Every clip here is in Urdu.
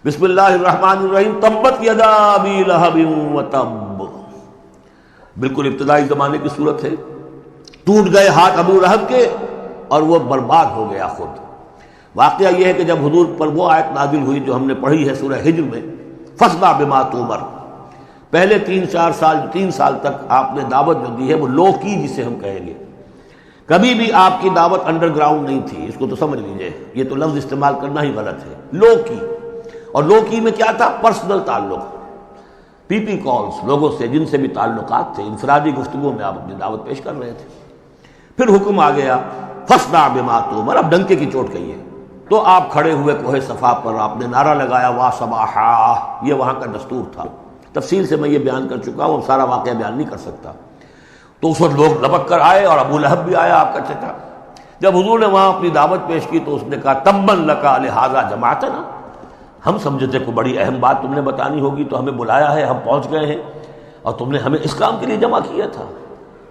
بسم اللہ الرحمن الرحیم، تبت یدا ابی لہب وتب، بالکل ابتدائی زمانے کی صورت ہے۔ ٹوٹ گئے ہاتھ ابو لہب کے اور وہ برباد ہو گیا خود۔ واقعہ یہ ہے کہ جب حضور پر وہ آیت نازل ہوئی جو ہم نے پڑھی ہے سورہ ہجر میں، فاصدع بما تؤمر، پہلے 3 سال تک آپ نے دعوت جو دی ہے وہ لو کی، جسے ہم کہیں گے، کبھی بھی آپ کی دعوت انڈر گراؤنڈ نہیں تھی، اس کو تو سمجھ لیجئے، یہ تو لفظ استعمال کرنا ہی غلط ہے، لو کی۔ اور لو کی میں کیا تھا؟ پرسنل تعلق، پی پی کالز، لوگوں سے جن سے بھی تعلقات تھے، انفرادی گفتگو میں آپ اپنی دعوت پیش کر رہے تھے۔ پھر حکم آ گیا فاصدع بما تؤمر، اب ڈنکے کی چوٹ کہیے۔ تو آپ کھڑے ہوئے کوہ صفا پر، آپ نے نعرہ لگایا وا صباحا، یہ وہاں کا دستور تھا، تفصیل سے میں یہ بیان کر چکا ہوں، سارا واقعہ بیان نہیں کر سکتا۔ تو اس وقت لوگ لپک کر آئے اور ابو لہب بھی آیا، آپ کا چچا۔ جب حضور نے وہاں اپنی دعوت پیش کی تو اس نے کہا تبا لک لہذا جمعتنا، ہم سمجھے تھے کوئی بڑی اہم بات تم نے بتانی ہوگی تو ہمیں بلایا ہے، ہم پہنچ گئے ہیں اور تم نے ہمیں اس کام کے لیے جمع کیا تھا،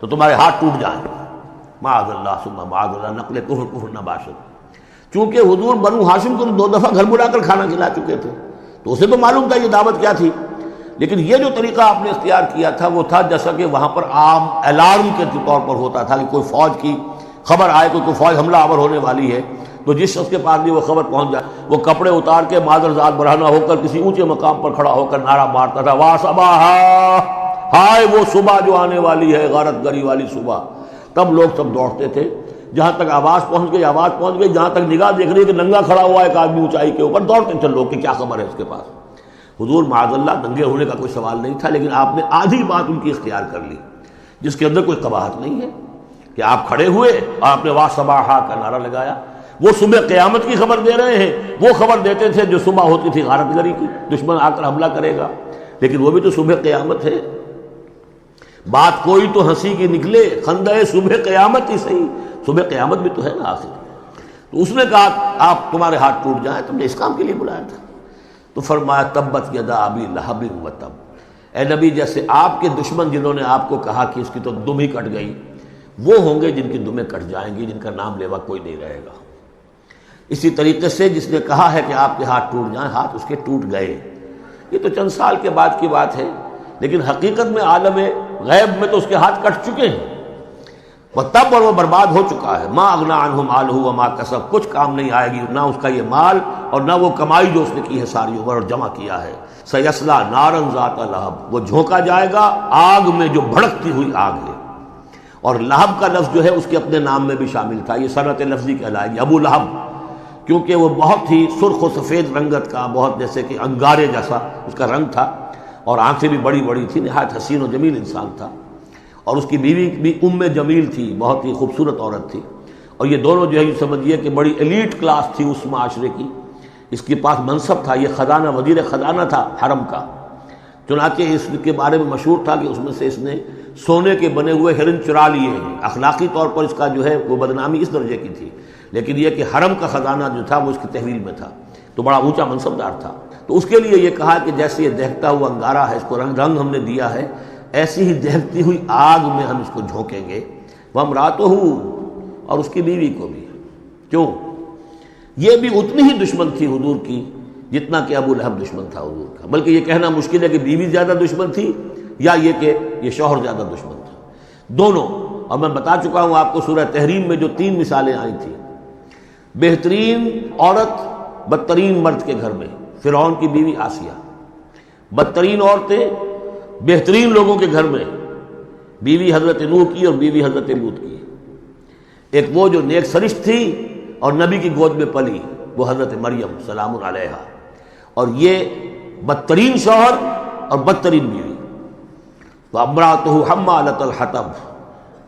تو تمہارے ہاتھ ٹوٹ جائیں۔ معاذ اللہ ثم معاذ اللہ، نقل کفر نہ باشد۔ چونکہ حضور بنو ہاشم کو 2 دفعہ گھر بلا کر کھانا کھلا چکے تھے، تو اسے تو معلوم تھا یہ دعوت کیا تھی، لیکن یہ جو طریقہ آپ نے اختیار کیا تھا وہ تھا جیسا کہ وہاں پر عام الارم کے طور پر ہوتا تھا کہ کوئی فوج کی خبر آئے، کوئی فوج حملہ آور ہونے والی ہے، تو جس شخص کے پاس بھی وہ خبر پہنچ جائے وہ کپڑے اتار کے مادر ذات برہنہ ہو کر کسی اونچے مقام پر کھڑا ہو کر نعرہ مارتا تھا وا صباحا، ہائے وہ صبح جو آنے والی ہے، غارت گری والی صبح۔ تب لوگ سب دوڑتے تھے، جہاں تک آواز پہنچ گئی، جہاں تک نگاہ دیکھ رہی ہے کہ ننگا کھڑا ہوا ہے ایک آدمی اونچائی کے اوپر، دوڑتے تھے لوگ کہ کیا خبر ہے اس کے پاس۔ حضور معاذ اللہ ننگے ہونے کا کوئی سوال نہیں تھا، لیکن آپ نے آدھی بات ان کی اختیار کر لی جس کے اندر کوئی قباحت نہیں ہے، کہ آپ کھڑے ہوئے اور آپ نے وا صباحا کا نعرہ لگایا۔ وہ صبح قیامت کی خبر دے رہے ہیں، وہ خبر دیتے تھے جو صبح ہوتی تھی غارت گری کی، دشمن آ کر حملہ کرے گا، لیکن وہ بھی تو صبح قیامت ہے۔ بات کوئی تو ہنسی کی نکلے، خندہ صبح قیامت ہی صحیح، صبح قیامت بھی تو ہے نا آخر۔ تو اس نے کہا آپ تمہارے ہاتھ ٹوٹ جائیں، تم نے اس کام کے لیے بلایا تھا۔ تو فرمایا تبت یدا ابی لہب وتب، اے نبی جیسے آپ کے دشمن جنہوں نے آپ کو کہا کہ اس کی تو دم ہی کٹ گئی، وہ ہوں گے جن کی دمیں کٹ جائیں گی، جن کا نام لیوا کوئی نہیں رہے گا۔ اسی طریقے سے جس نے کہا ہے کہ آپ کے ہاتھ ٹوٹ جائیں، ہاتھ اس کے ٹوٹ گئے۔ یہ تو چند سال کے بعد کی بات ہے، لیکن حقیقت میں عالم غیب میں تو اس کے ہاتھ کٹ چکے ہیں، وہ تب اور وہ برباد ہو چکا ہے۔ ما اغنی عنہ مالہ وما کسب، کچھ کام نہیں آئے گی نہ اس کا یہ مال اور نہ وہ کمائی جو اس نے کی ہے ساری عمر اور جمع کیا ہے۔ سیصلی نارا ذات لہب، وہ جھونکا جائے گا آگ میں جو بھڑکتی ہوئی آگ ہے۔ اور لہب کا لفظ جو ہے اس کے اپنے نام میں بھی شامل تھا، یہ صنعت لفظی کہلائے گی، ابو لہب، کیونکہ وہ بہت ہی سرخ و سفید رنگت کا، بہت جیسے کہ انگارے جیسا اس کا رنگ تھا، اور آنکھیں بھی بڑی بڑی تھی، نہایت حسین و جمیل انسان تھا، اور اس کی بیوی بھی ام جمیل تھی، بہت ہی خوبصورت عورت تھی، اور یہ دونوں جو ہے یہ سمجھیے کہ بڑی ایلیٹ کلاس تھی اس معاشرے کی۔ اس کے پاس منصب تھا، یہ خزانہ، وزیر خزانہ تھا حرم کا، چنانچہ اس کے بارے میں مشہور تھا کہ اس میں سے اس نے سونے کے بنے ہوئے ہرن چرا لیے ہیں۔ اخلاقی طور پر اس کا جو ہے وہ بدنامی اس درجے کی تھی، لیکن یہ کہ حرم کا خزانہ جو تھا وہ اس کی تحویل میں تھا، تو بڑا اونچا منصبدار تھا۔ تو اس کے لیے یہ کہا کہ جیسے یہ دہکتا ہوا انگارہ ہے، اس کو رنگ ہم نے دیا ہے، ایسی ہی دہکتی ہوئی آگ میں ہم اس کو جھونکیں گے، وامرأتہ، اور اس کی بیوی کو بھی۔ کیوں؟ یہ بھی اتنی ہی دشمن تھی حضور کی جتنا کہ ابو لہب دشمن تھا حضور کا، بلکہ یہ کہنا مشکل ہے کہ بیوی زیادہ دشمن تھی یا یہ کہ یہ شوہر زیادہ دشمن تھا، دونوں۔ اور میں بتا چکا ہوں آپ کو سورہ تحریم میں جو 3 مثالیں آئی تھیں، بہترین عورت بدترین مرد کے گھر میں، فرعون کی بیوی آسیہ، بدترین عورتیں بہترین لوگوں کے گھر میں، بیوی حضرت نوح کی اور بیوی حضرت لوط کی، ایک وہ جو نیک سرشت تھی اور نبی کی گود میں پلی، وہ حضرت مریم سلام علیہا، اور یہ بدترین شوہر اور بدترین بیوی۔ وامرأتہ حمالۃ الحطب،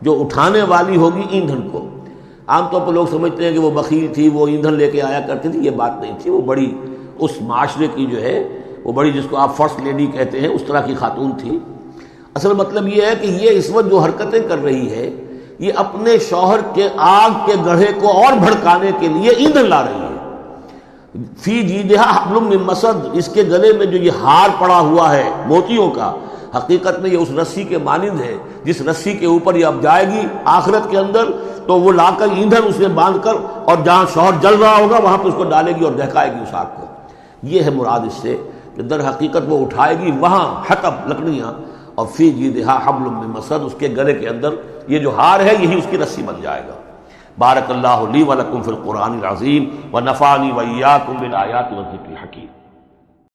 جو اٹھانے والی ہوگی ایندھن کو۔ عام طور پر لوگ سمجھتے ہیں کہ وہ بخیل تھی، وہ ایندھن لے کے آیا کرتی تھی، یہ بات نہیں تھی، وہ بڑی اس معاشرے کی جو ہے وہ بڑی، جس کو آپ فرسٹ لیڈی کہتے ہیں، اس طرح کی خاتون تھی۔ اصل مطلب یہ ہے کہ یہ اس وقت جو حرکتیں کر رہی ہے یہ اپنے شوہر کے آگ کے گڑھے کو اور بھڑکانے کے لیے ایندھن لا رہی ہے۔ فی جیدہا حبل من مسد، اس کے گلے میں جو یہ ہار پڑا ہوا ہے موتیوں کا، حقیقت میں یہ اس رسی کے مانند ہے جس رسی کے اوپر یہ اب جائے گی آخرت کے اندر، تو وہ لا کر ایندھن اسے باندھ کر، اور جہاں شوہر جل رہا ہوگا وہاں پہ اس کو ڈالے گی اور دہکائے گی اس آگ کو۔ یہ ہے مراد اس سے کہ در حقیقت وہ اٹھائے گی وہاں حطب لکڑیاں، اور فی جیدہا حبل من مسد، اس کے گلے کے اندر یہ جو ہار ہے یہی اس کی رسی بن جائے گا۔ بارک اللہ لی ولکم فی القرآن العظیم ونفعنی وإیاکم بالآیات والذکر الحکیم۔